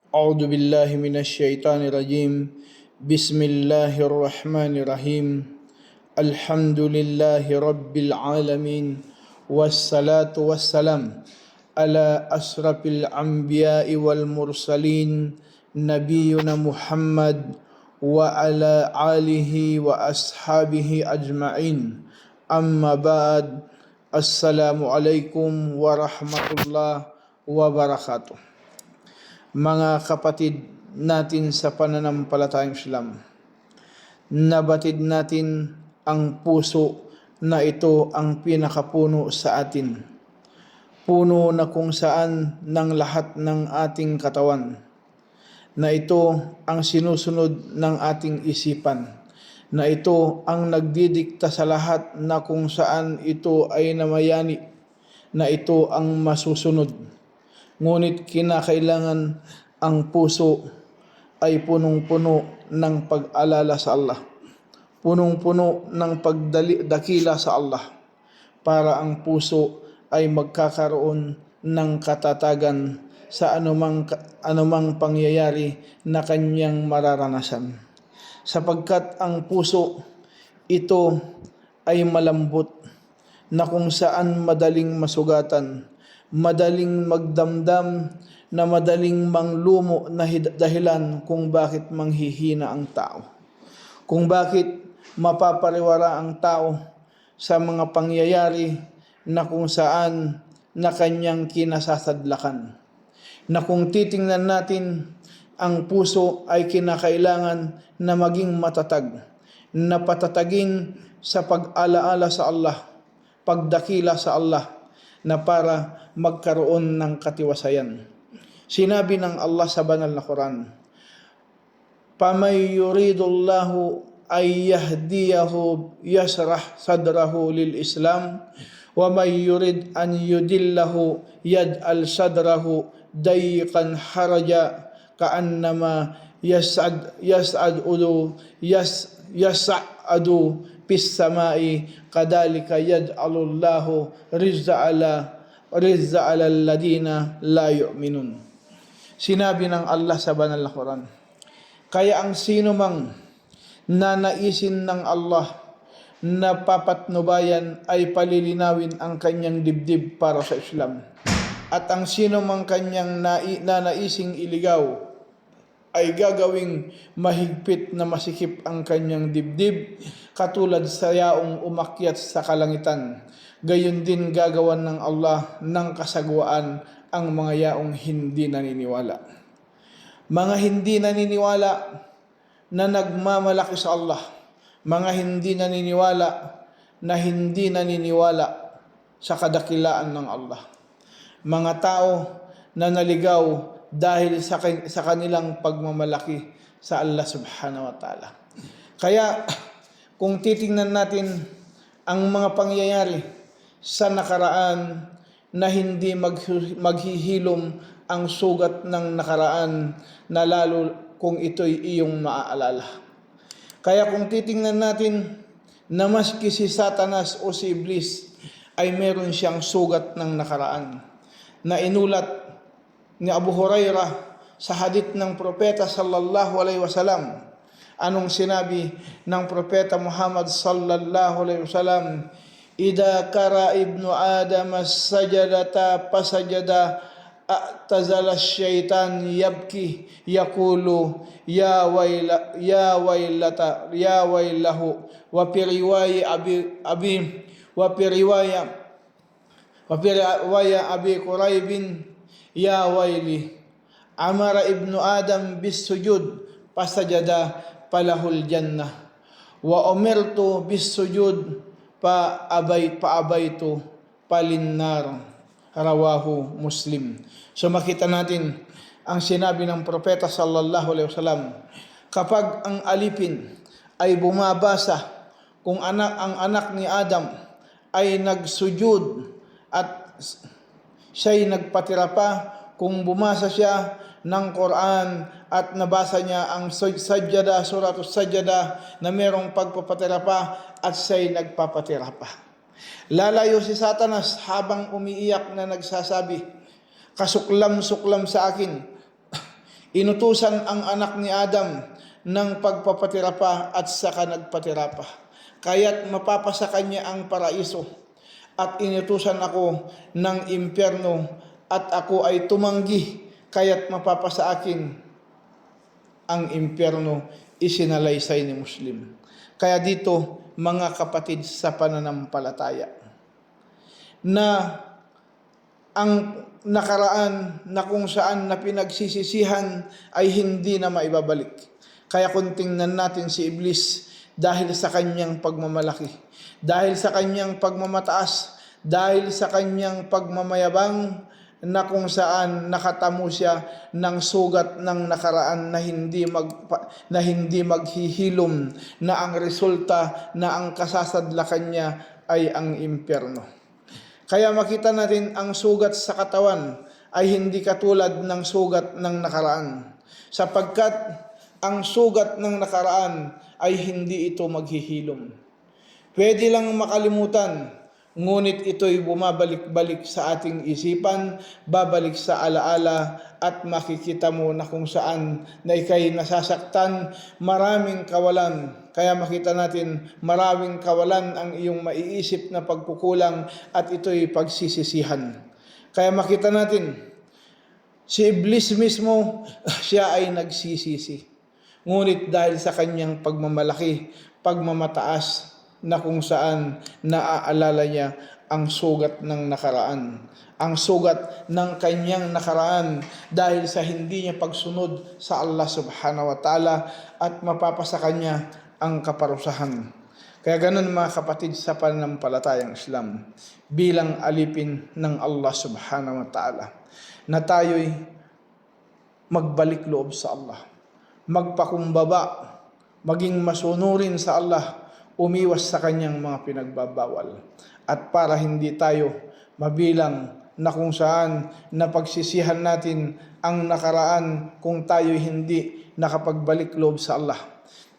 أعوذ بالله من الشيطان الرجيم. بسم الله الرحمن الرحيم. الحمد لله رب العالمين، والصلاة والسلام على أشرف الأنبياء والمرسلين نبينا محمد وعلى آله وأصحابه أجمعين. أما بعد، السلام عليكم ورحمة الله وبركاته. Mga kapatid natin sa pananampalatayang Islam, nabatid natin ang puso na ito ang pinakapuno sa atin. Puno na kung saan ng lahat ng ating katawan, na ito ang sinusunod ng ating isipan, na ito ang nagdidikta sa lahat na kung saan ito ay namayani, na ito ang masusunod. Ngunit kinakailangan ang puso ay punong-puno ng pag-alala sa Allah, punong-puno ng pagdakila sa Allah, para ang puso ay magkakaroon ng katatagan sa anumang pangyayari na kanyang mararanasan. Sapagkat ang puso, ito ay malambot na kung saan madaling masugatan, madaling magdamdam, na madaling manglumo na dahilan kung bakit manghihina ang tao, kung bakit mapapariwara ang tao sa mga pangyayari na kung saan na kanyang kinasasadlakan. Na kung titingnan natin, ang puso ay kinakailangan na maging matatag, na patatagin sa pag-alaala sa Allah, pagdakila sa Allah, na para magkaroon ng katiwasayan. Sinabi ng Allah sa banal na Quran, "Pamay yuridullahu ay yahdiyahu yasrah sadrahu lil Islam, wa may yurid an yudillahu yaj'al sadrahu dayiqan haraja ka'annama yas'adu pis samai kadhalika yaj'alullahu rizza ala alladina la yu'minun." Sinabi ng Allah sa banal na Quran, kaya ang sino mang nanaisin ng Allah na papatnubayan ay palilinawin ang kanyang dibdib para sa Islam, at ang sino mang kanyang nanaising iligaw ay gagawing mahigpit na masikip ang kanyang dibdib, katulad sa yaong umakyat sa kalangitan. Gayon din gagawan ng Allah ng kasagwaan ang mga yaong hindi naniniwala. Mga hindi naniniwala na nagmamalaki sa Allah, mga hindi naniniwala sa kadakilaan ng Allah, mga tao na naligaw dahil sa kanilang pagmamalaki sa Allah subhanahu wa ta'ala. Kaya kung titingnan natin ang mga pangyayari sa nakaraan, na hindi maghihilom ang sugat ng nakaraan, na lalo kung ito'y iyong maaalala. Kaya kung titingnan natin na maski si Satanas o si Iblis ay meron siyang sugat ng nakaraan, na inulat ni Abu Hurairah sa hadith ng propeta sallallahu alaihi wasallam. Anong sinabi ng propeta Muhammad sallallahu alaihi wasallam? Ida kara ibnu Adam as-sajadata pasajada a'tazala syaitan yabki yaqulu ya wailahu wa fi riwaya abi Quraibin ya waili amara ibnu Adam bis sujud pasajada palahul jannah wa umirtu bis sujud paabaytu palinnar, rawahu Muslim. So makita natin ang sinabi ng propeta sallallahu alaihi wasallam, kapag ang alipin ay bumabasa, kung ang anak ni Adam ay nagsujud at siya'y nagpatira pa, kung bumasa siya ng Quran at nabasa niya ang sajada, suratus sajada, na merong pagpapatira pa at siya'y nagpapatira pa. Lalayo si Satanas habang umiiyak na nagsasabi, kasuklam-suklam sa akin, Inutusan ang anak ni Adam ng pagpapatira pa at saka nagpatira pa. Kaya't mapapasa kanya ang paraiso. At inutusan ako ng impyerno at ako ay tumanggi, kaya't mapapasa akin ang impyerno, isinalaysay ni Muslim. Kaya dito, mga kapatid sa pananampalataya, na ang nakaraan na kung saan na pinagsisisihan ay hindi na maibabalik. Kaya kung tingnan natin si Iblis, dahil sa kanyang pagmamalaki, dahil sa kanyang pagmamataas, dahil sa kanyang pagmamayabang, na kung saan nakatamo siya ng sugat ng nakaraan na hindi maghihilom, na ang resulta, na ang kasasadlakan niya ay ang impyerno. Kaya makita natin ang sugat sa katawan ay hindi katulad ng sugat ng nakaraan, sapagkat ang sugat ng nakaraan ay hindi ito maghihilom. Pwede lang makalimutan, ngunit ito'y bumabalik-balik sa ating isipan, babalik sa alaala, at makikita mo na kung saan na ikay nasasaktan, maraming kawalan. Kaya makita natin, maraming kawalan ang iyong maiisip na pagkukulang, at ito'y pagsisisihan. Kaya makita natin, si Iblis mismo, siya ay nagsisisi. Ngunit dahil sa kanyang pagmamalaki, pagmamataas, na kung saan naaalala niya ang sugat ng nakaraan, ang sugat ng kanyang nakaraan dahil sa hindi niya pagsunod sa Allah subhanahu wa ta'ala, at mapapasa kanya ang kaparusahan. Kaya ganun mga kapatid sa pananampalatayang Islam, bilang alipin ng Allah subhanahu wa ta'ala, na tayo'y magbalik loob sa Allah, magpakumbaba, maging masunurin sa Allah, umiwas sa kanyang mga pinagbabawal, at para hindi tayo mabilang na kung saan napagsisihan natin ang nakaraan kung tayo hindi nakapagbalik loob sa Allah,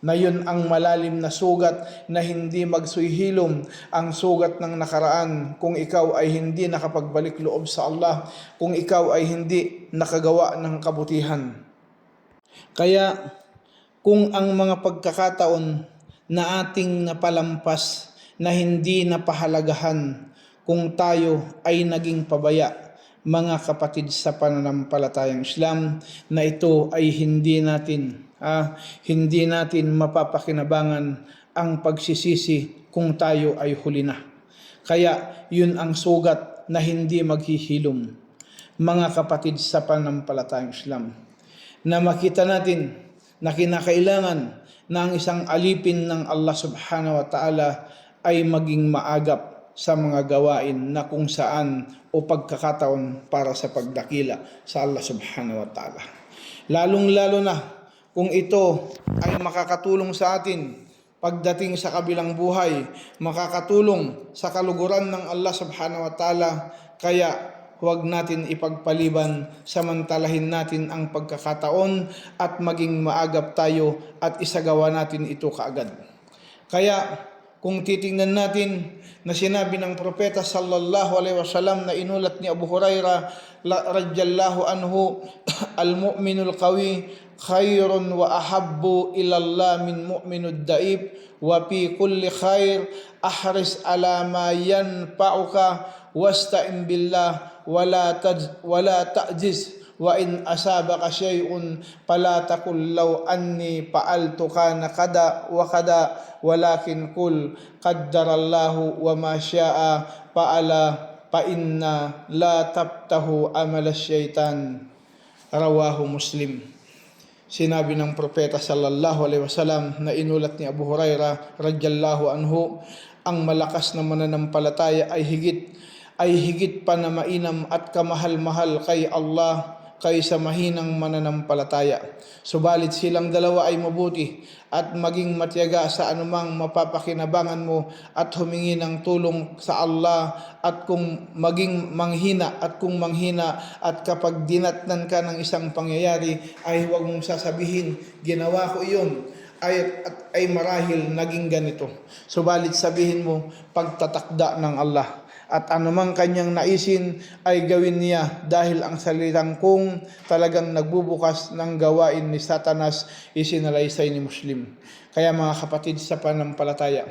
na yun ang malalim na sugat na hindi magsuyhilom, ang sugat ng nakaraan kung ikaw ay hindi nakapagbalik loob sa Allah, kung ikaw ay hindi nakagawa ng kabutihan. Kaya kung ang mga pagkakataon na ating napalampas, na hindi napahalagahan, kung tayo ay naging pabaya, mga kapatid sa pananampalatayang Islam, na ito ay hindi natin mapapakinabangan ang pagsisisi kung tayo ay huli na. Kaya yun ang sugat na hindi maghihilom, mga kapatid sa pananampalatayang Islam, na makita natin na kinakailangan na ang isang alipin ng Allah subhanahu wa ta'ala ay maging maagap sa mga gawain na kung saan o pagkakataon para sa pagdakila sa Allah subhanahu wa ta'ala. Lalong-lalo na kung ito ay makakatulong sa atin pagdating sa kabilang buhay, makakatulong sa kaluguran ng Allah subhanahu wa ta'ala, kaya huwag natin ipagpaliban, samantalahin natin ang pagkakataon at maging maagap tayo at isagawa natin ito kaagad. Kaya kung titingnan natin na sinabi ng propeta sallallahu alaihi wasallam na inulat ni Abu Hurairah radhiyallahu anhu, al-mu'minul qawi khairun wa ahabbu ilallah min mu'minud da'ib, wa fi kulli khair ahris ala ma yanfa'uka wasta'in billah wala ta'jiz, wa in asabaka syai'un fala taqul law anni fa'altu kana kada wa kada, walakin qul qaddarallahu wa ma syaa fa'ala, fa inna la tabtahu amala syaitan. Rawahu Muslim. Sinabi ng propeta sallallahu alaihi wasallam na inulat ni Abu Hurairah radhiyallahu anhu, ang malakas na mananampalataya ay higit pa na mainam at kamahal-mahal kay Allah kaysa mahinang mananampalataya. Subalit silang dalawa ay mabuti, at maging matiyaga sa anumang mapapakinabangan mo at humingi ng tulong sa Allah, at kung maging manghina at kapag dinatnan ka ng isang pangyayari ay huwag mong sasabihin ginawa ko iyon ay marahil naging ganito. Subalit sabihin mo, pagtatakda ng Allah At anumang kanyang naisin ay gawin niya dahil ang salitang kung talagang nagbubukas ng gawain ni Satanas isinalaysay ni Muslim. Kaya mga kapatid sa pananampalataya,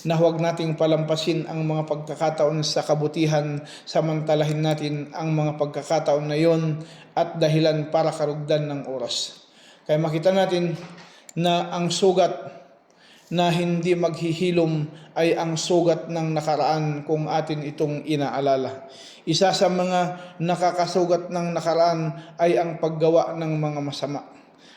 na huwag nating palampasin ang mga pagkakataon sa kabutihan, samantalahin natin ang mga pagkakataon na yon at dahilan para karugdan ng oras. Kaya makita natin na ang sugat na hindi maghihilom ay ang sugat ng nakaraan kung atin itong inaalala. Isa sa mga nakakasugat ng nakaraan ay ang paggawa ng mga masama.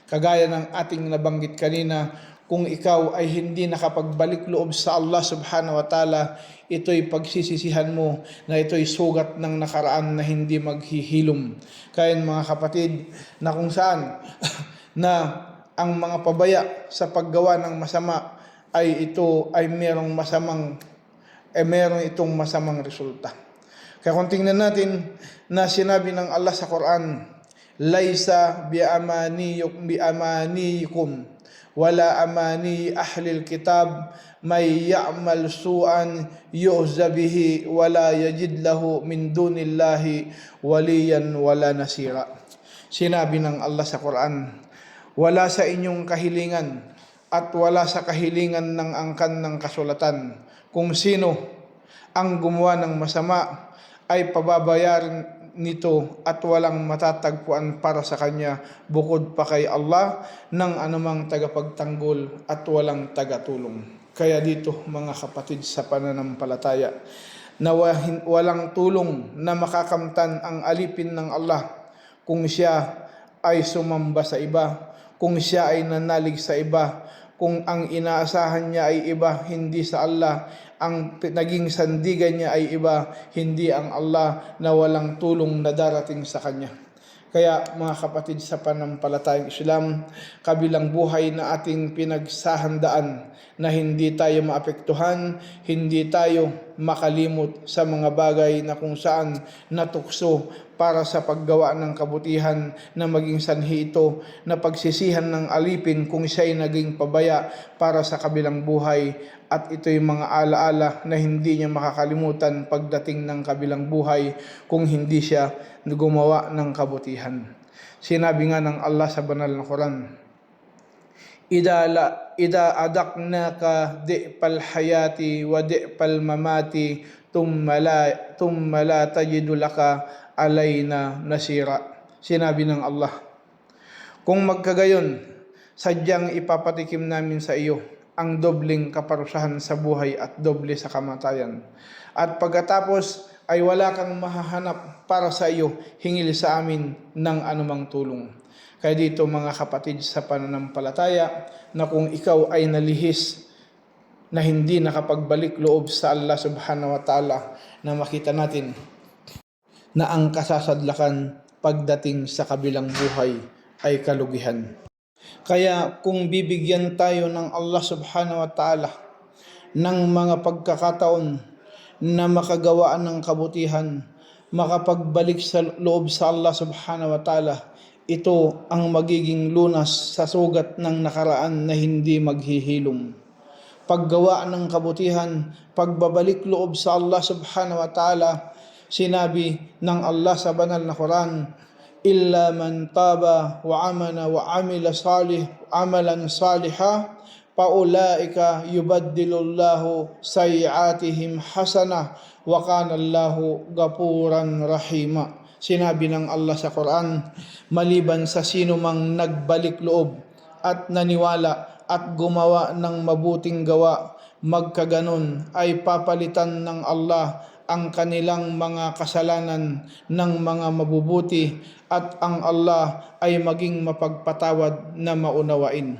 Kagaya ng ating nabanggit kanina, kung ikaw ay hindi nakapagbalik loob sa Allah subhanahu wa ta'ala, ito'y pagsisisihan mo na ito'y sugat ng nakaraan na hindi maghihilom. Kaya mga kapatid, na kung saan na ang mga pabaya sa paggawa ng masama ay ito ay merong itong masamang resulta. Kaya kung tingnan natin na sinabi ng Allah sa Quran, "Laisa biamaniyikum wala amani ahlil kitab may ya'mal su'an yu'za bihi wala yajid lahu min dunillahi waliyan wala nasira." Sinabi ng Allah sa Quran, wala sa inyong kahilingan at wala sa kahilingan ng angkan ng kasulatan kung sino ang gumawa ng masama ay pababayaran nito at walang matatagpuan para sa kanya bukod pa kay Allah ng anumang tagapagtanggol at walang tagatulong. Kaya dito mga kapatid sa pananampalataya, na walang tulong na makakamtan ang alipin ng Allah kung siya ay sumamba sa iba, kung siya ay nanalig sa iba, kung ang inaasahan niya ay iba, hindi sa Allah, ang naging sandigan niya ay iba, hindi ang Allah na walang tulong na darating sa kanya. Kaya mga kapatid sa pananampalatayang Islam, kabilang buhay na ating pinagsahandaan na hindi tayo maapektuhan, hindi tayo makalimot sa mga bagay na kung saan natukso para sa paggawa ng kabutihan na maging sanhi ito na pagsisihan ng alipin kung siya'y naging pabaya para sa kabilang buhay, at ito'y mga alaala na hindi niya makakalimutan pagdating ng kabilang buhay kung hindi siya gumawa ng kabutihan. Sinabi nga ng Allah sa banal na Quran, Ida adaknaka di'pal hayati wa di'pal mamati thumma la tajidu laka alayna nasira. Sinabi ng Allah, kung magkagayon, sadyang ipapatikim namin sa iyo ang dobling kaparusahan sa buhay at doble sa kamatayan. At pagkatapos ay wala kang mahahanap para sa iyo hingil sa amin ng anumang tulong. Kaya dito mga kapatid sa pananampalataya, na kung ikaw ay nalihis na hindi nakapagbalik loob sa Allah subhanahu wa ta'ala, na makita natin na ang kasasadlakan pagdating sa kabilang buhay ay kalugihan. Kaya kung bibigyan tayo ng Allah subhanahu wa ta'ala ng mga pagkakataon na makagawaan ng kabutihan, makapagbalik sa loob sa Allah subhanahu wa ta'ala, ito ang magiging lunas sa sugat ng nakaraan na hindi maghihilom. Paggawa ng kabutihan, pagbabalik loob sa Allah subhanahu wa ta'ala, sinabi ng Allah sa banal na Quran, illa man taba wa amana wa amila amalan saliha paulaika yubaddilullahu sayiatihim hasana wa kana Allahu gapuran rahima. Sinabi ng Allah sa Quran, maliban sa sino mang nagbalik loob at naniwala at gumawa ng mabuting gawa, magkaganon ay papalitan ng Allah ang kanilang mga kasalanan ng mga mabubuti, at ang Allah ay maging mapagpatawad na maunawain.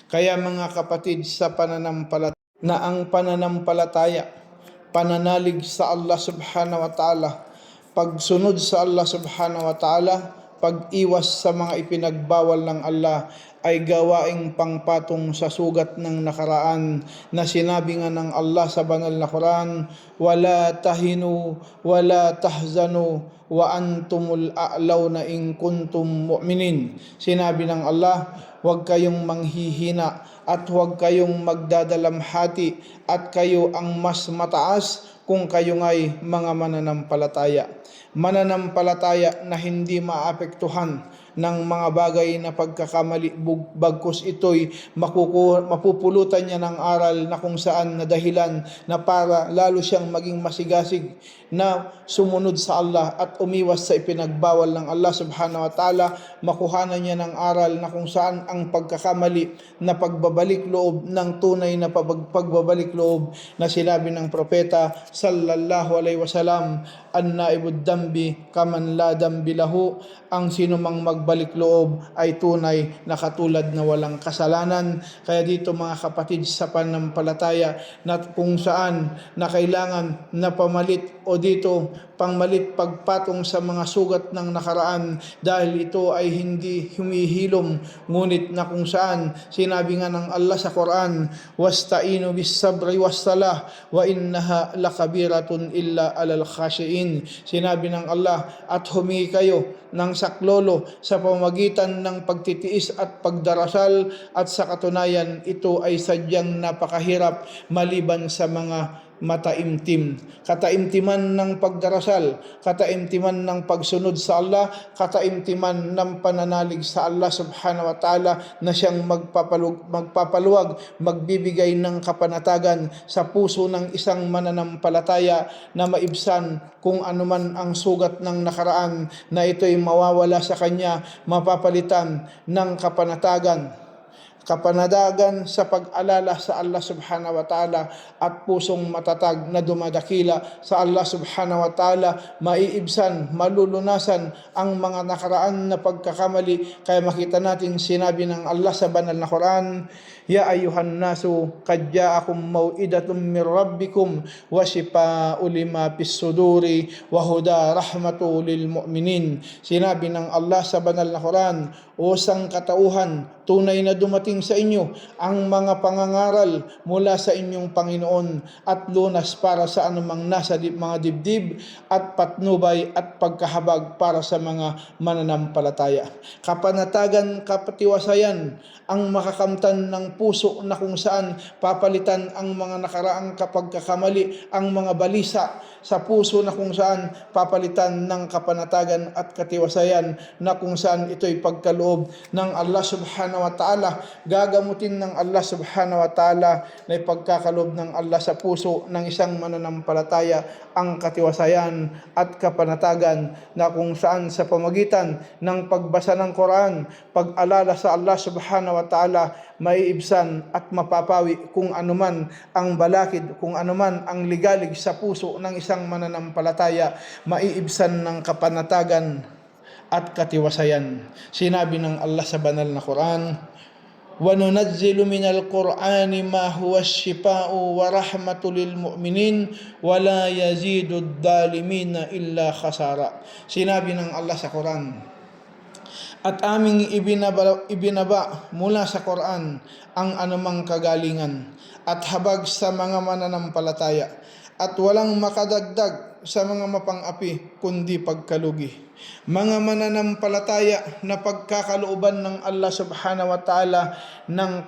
Kaya mga kapatid sa pananampalataya, na ang pananampalataya, pananalig sa Allah subhanahu wa ta'ala, pagsunod sa Allah subhanahu wa ta'ala, pag-iwas sa mga ipinagbawal ng Allah ay gawaing pangpatong sa sugat ng nakaraan na sinabi nga ng Allah sa banal na Quran, wala tahinu wala tahzanu wa antumul a'launa in kuntum mu'minin. Sinabi ng Allah, huwag kayong manghihina at huwag kayong magdadalamhati at kayo ang mas mataas kung kayo nga'y mga mananampalataya. Mananampalataya na hindi maapektuhan ng mga bagay na pagkakamali, bagkus ito'y mapupulutan niya ng aral na kung saan na dahilan na para lalo siyang maging masigasig na sumunod sa Allah at umiwas sa ipinagbawal ng Allah subhanahu wa ta'ala. Makuhanan niya ng aral na kung saan ang pagkakamali na pagbabalik loob ng tunay na pagbabalik loob na sinabi ng propeta sallallahu alaihi wasallam, an-naibud dambi kaman la dambi lahu, ang sinumang magbalik loob ay tunay na katulad na walang kasalanan. Kaya dito mga kapatid sa pananampalataya na kung saan na kailangan na pamalit o dito pangmalit pagpatong sa mga sugat ng nakaraan dahil ito ay hindi humihilom, ngunit na kung saan sinabi nga ng Allah sa Quran, wasta'inu bis sabri was salah wa innaha lakabiratun illa alal khashiin. Sinabi ng Allah, at humingi kayo ng saklolo sa pamamagitan ng pagtitiis at pagdarasal, at sa katunayan ito ay sadyang napakahirap maliban sa mga mataimtim. Kataimtiman ng pagdarasal, kataimtiman ng pagsunod sa Allah, kataimtiman ng pananalig sa Allah subhanahu wa ta'ala na siyang magpapaluwag, magbibigay ng kapanatagan sa puso ng isang mananampalataya na maibsan kung anuman ang sugat ng nakaraan na ito'y mawawala sa kanya, mapapalitan ng kapanatagan sa pag-alala sa Allah subhanahu wa ta'ala at pusong matatag na dumadakila sa Allah subhanahu wa ta'ala. Maiibsan, malulunasan ang mga nakaraan na pagkakamali. Kaya makita natin sinabi ng Allah sa banal na Quran, ya ayuhan nasu qad ja'akum mau'idatun min rabbikum wa shifaa'u lima fis suduri wa huda rahmatu lil mu'minin. Sinabi ng Allah sa banal na Quran, o sangkatauhan, tunay na dumating sa inyo ang mga pangangaral mula sa inyong Panginoon at lunas para sa anumang nasa mga dibdib at patnubay at pagkahabag para sa mga mananampalataya. Kapanatagan, kapatiwasayan ang makakamtan ng puso na kung saan papalitan ang mga nakaraang kapagkakamali, ang mga balisa sa puso na kung saan papalitan ng kapanatagan at katiwasayan na kung saan ito'y pagkaloob ng Allah subhanahu wa ta'ala. Gagamutin ng Allah subhanahu wa ta'ala na ipagkakaloob ng Allah sa puso ng isang mananampalataya ang katiwasayan at kapanatagan na kung saan sa pamagitan ng pagbasa ng Quran, pag-alala sa Allah subhanahu wa ta'ala, maiibsan at mapapawi kung anuman ang balakid, kung anuman ang ligalig sa puso ng isang mananampalataya, maiibsan ng kapanatagan at katiwasayan. Sinabi ng Allah sa banal na Quran, wa nunazzilu minal Qur'ani ma huwa shifaa'u wa rahmatu lil mu'minin wa la yazidu ad-dhalimina illa khasara. Sinabi ng Allah sa Quran, at aming ibinaba mula sa Quran ang anumang kagalingan at habag sa mga mananampalataya, at walang makadagdag sa mga mapang-api kundi pagkalugi. Mga mananampalataya na pagkakalooban ng Allah subhanahu wa ta'ala ng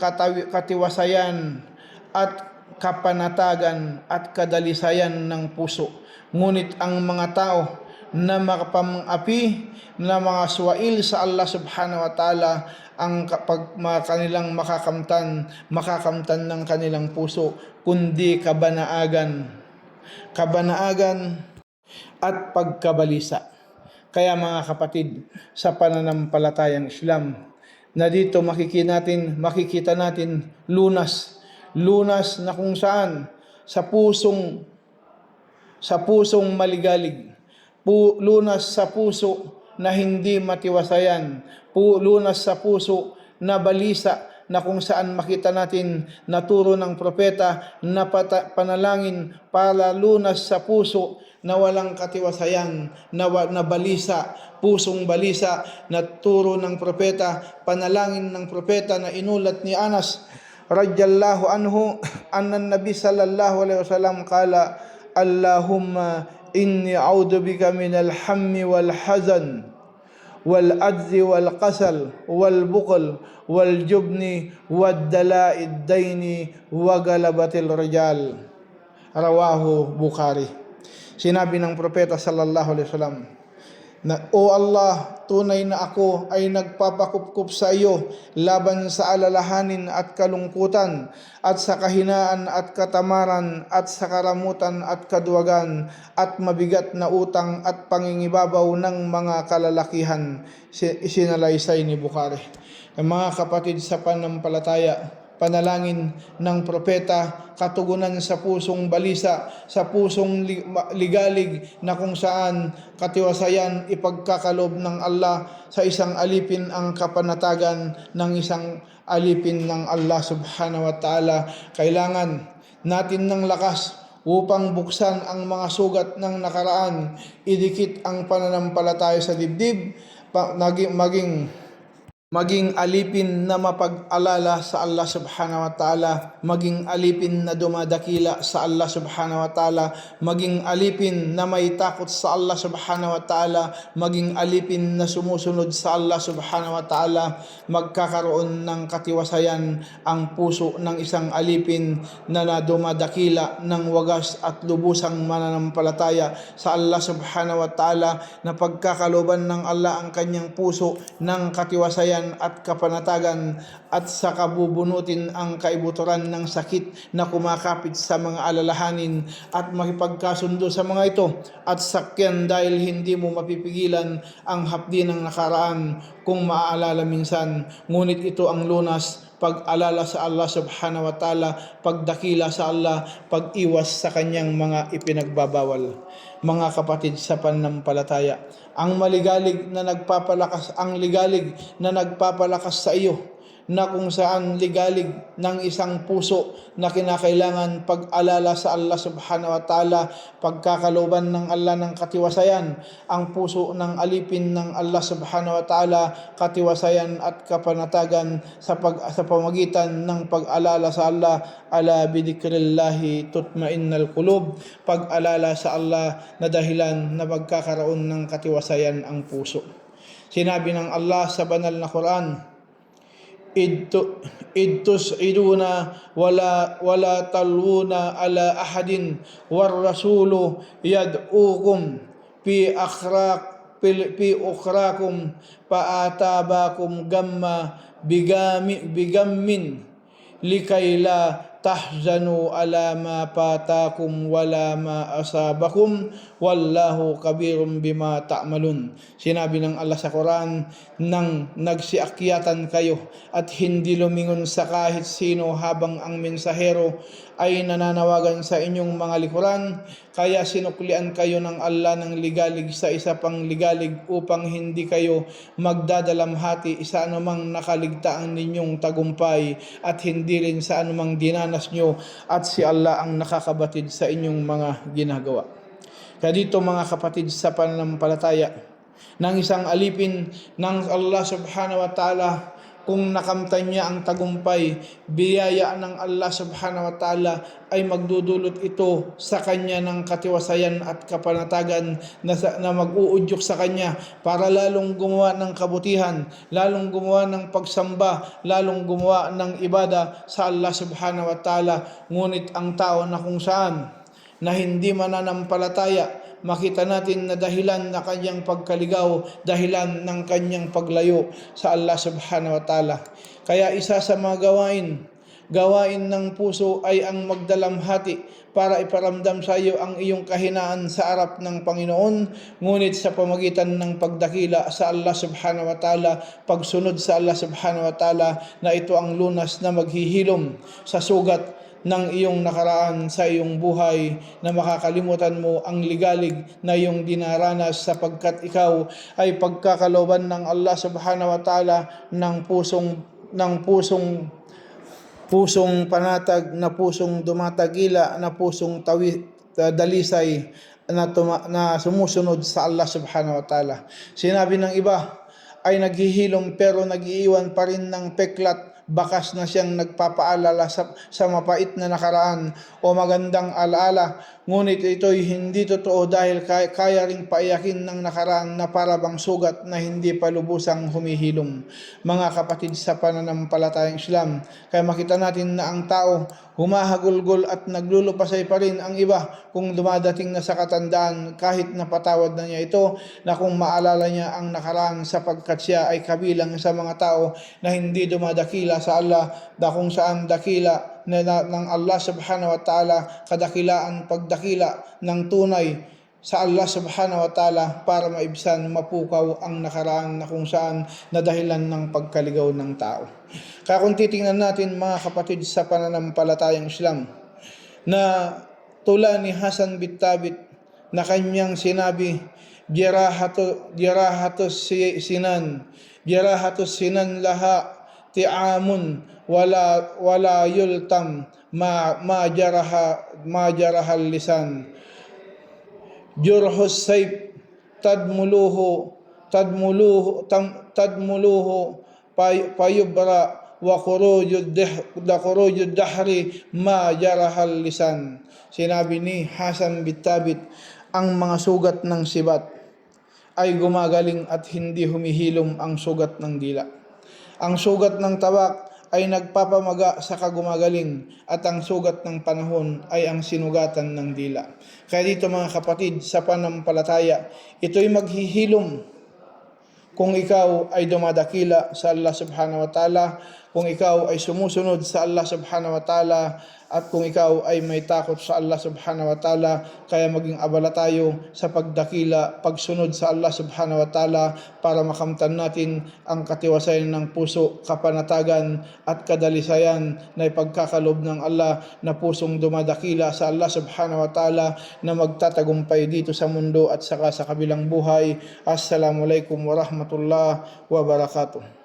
katiwasayan at kapanatagan at kadalisayan ng puso. Ngunit ang mga tao na makapang-api na mga suwail sa Allah subhanahu wa ta'ala ang kanilang makakamtan ng kanilang puso, kundi kabanaagan at pagkabalisa. Kaya mga kapatid, sa pananampalatayang Islam, na dito makikita natin lunas na kung saan sa pusong maligalig, lunas sa puso na hindi matiwasayan, lunas sa puso na balisa, na kung saan makita natin naturo ng propeta na panalangin para lunas sa puso na walang katiwasayan, na balisa, pusong balisa, na turo ng propeta, panalangin ng propeta na inulat ni Anas radhiyallahu anhu, anna nabi sallallahu alaihi wasallam qala, Allahumma inni a'udzu bika minal hammi wal hazan wal ajzi wal qasal wal buql wal jubni wad dala'id daini wa galabatil rijal. Rawahu Bukhari. Sinabi ng propeta sallallahu alaihi wasallam na, O Allah, tunay na ako ay nagpapakupkup sa iyo laban sa alalahanin at kalungkutan at sa kahinaan at katamaran at sa karamutan at kaduwagan at mabigat na utang at pangingibabaw ng mga kalalakihan. Isinalaysay ni Bukhari. Mga kapatid sa pananampalataya, panalangin ng propeta, katugunan sa pusong balisa, sa pusong ligalig na kung saan katiwasayan ipagkakalob ng Allah sa isang alipin ang kapanatagan ng isang alipin ng Allah subhanahu wa ta'ala. Kailangan natin ng lakas upang buksan ang mga sugat ng nakaraan, idikit ang pananampalataya sa dibdib, maging alipin na mapag-alala sa Allah subhanahu wa ta'ala, maging alipin na dumadakila sa Allah subhanahu wa ta'ala, maging alipin na may takot sa Allah subhanahu wa ta'ala, maging alipin na sumusunod sa Allah subhanahu wa ta'ala. Magkakaroon ng katiwasayan ang puso ng isang alipin na dumadakila ng wagas at lubusang mananampalataya sa Allah subhanahu wa ta'ala, na pagkakaloban ng Allah ang kanyang puso ng katiwasayan at kapanatagan at sa kabubunutin ang kaibuturan ng sakit na kumakapit sa mga alalahanin at makipagkasundo sa mga ito at sakyan dahil hindi mo mapipigilan ang hapdi ng nakaraan kung maaalala minsan. Ngunit ito ang lunas: pag-alala sa Allah subhanahu wa ta'ala, pagdakila sa Allah, pag-iwas sa kanyang mga ipinagbabawal. Mga kapatid sa pananampalataya, ang ligalig na nagpapalakas sa iyo, na kung saan ligalig ng isang puso na kinakailangan pag-alala sa Allah subhanahu wa ta'ala, pagkakaloban ng Allah ng katiwasayan, ang puso ng alipin ng Allah subhanahu wa ta'ala, katiwasayan at kapanatagan sa pamagitan ng pag-alala sa Allah. Ala bidikrillahi tutmainnal qulub, pag-alala sa Allah na dahilan na pagkakaroon ng katiwasayan ang puso. Sinabi ng Allah sa banal na Quran, idtus'iduna wala talwuna ala ahadin war rasulu yad'ukum fi ukhrakum paatabakum gamma bigammin likayla tahzanu ala ma patakum wala ma asabakum wallahu kabirum bima ta'malun. Sinabi ng Allah sa Quran, nang nagsiakyatan kayo at hindi lumingon sa kahit sino habang ang mensahero ay nananawagan sa inyong mga likuran, kaya sinuklian kayo ng Allah ng ligalig sa isa pang ligalig upang hindi kayo magdadalamhati sa anumang nakaligtaan ninyong tagumpay at hindi rin sa anumang dinanas nyo, at si Allah ang nakakabatid sa inyong mga ginagawa. Kaya dito mga kapatid sa pananampalataya, ng isang alipin ng Allah subhanahu wa ta'ala, kung nakamtan niya ang tagumpay, biyaya ng Allah subhanahu wa ta'ala, ay magdudulot ito sa kanya ng katiwasayan at kapanatagan na mag-uudyok sa kanya para lalong gumawa ng kabutihan, lalong gumawa ng pagsamba, lalong gumawa ng ibada sa Allah subhanahu wa ta'ala. Ngunit ang tao na kung saan na hindi mananampalataya, makita natin na dahilan na kanyang pagkaligaw, dahilan ng kanyang paglayo sa Allah subhanahu wa ta'ala. Kaya isa sa mga gawain ng puso ay ang magdalamhati para iparamdam sa iyo ang iyong kahinaan sa harap ng Panginoon, ngunit sa pamagitan ng pagdakila sa Allah subhanahu wa ta'ala, pagsunod sa Allah subhanahu wa ta'ala, na ito ang lunas na maghihilom sa sugat ng iyong nakaraan sa iyong buhay, na makakalimutan mo ang ligalig na iyong dinaranas, sapagkat ikaw ay pagkakaloban ng Allah subhanahu wa ta'ala ng pusong panatag, na pusong dumatagila, na pusong dalisay na sumusunod sa Allah subhanahu wa ta'ala. Sinabi ng iba ay naghihilom pero nag-iiwan pa rin ng peklat bakas na siyang nagpapaalala sa mapait na nakaraan o magandang alaala. Ngunit ito'y hindi totoo dahil kaya ring paiyakin ng nakaraan na para bang sugat na hindi pa lubusang humihilom. Mga kapatid sa pananampalatayang Islam, kaya makita natin na ang tao humahagulgol at naglulupasay pa rin ang iba kung dumadating na sa katandaan kahit napatawad na niya ito, na kung maalala niya ang nakaraan sapagkat siya ay kabilang sa mga tao na hindi dumadakila sa Allah, na kung saan dakila ng Allah subhanahu wa ta'ala, kadakilaan pagdakila ng tunay sa Allah subhanahu wa ta'ala para maibsan, mapukaw ang nakaraan na kung saan na dahilan ng pagkaligaw ng tao. Kaya kung titingnan natin mga kapatid sa pananampalatayang Islam, na tula ni Hasan bin Thabit na kanyang sinabi, Jirahatus sinan laha ti'amun wala yultam ma jarahal lisan. Jurhus sayf tadmuluhu payubra wa khurujud dahri ma jarahal lisan. Sinabi ni Hasan bin Thabit, ang mga sugat ng sibat ay gumagaling at hindi humihilom ang sugat ng dila. Ang sugat ng tabak ay nagpapamaga sa kagumagaling at ang sugat ng panahon ay ang sinugatan ng dila. Kaya dito mga kapatid sa pananampalataya, ito'y maghihilom kung ikaw ay dumadakila sa Allah subhanahu wa ta'ala, kung ikaw ay sumusunod sa Allah subhanahu wa ta'ala, at kung ikaw ay may takot sa Allah subhanahu wa ta'ala. Kaya maging abala tayo sa pagdakila, pagsunod sa Allah subhanahu wa ta'ala para makamtan natin ang katiwasayan ng puso, kapanatagan at kadalisayan na ipagkakalob ng Allah na pusong dumadakila sa Allah subhanahu wa ta'ala na magtatagumpay dito sa mundo at saka sa kabilang buhay. Assalamualaikum warahmatullahi wabarakatuh.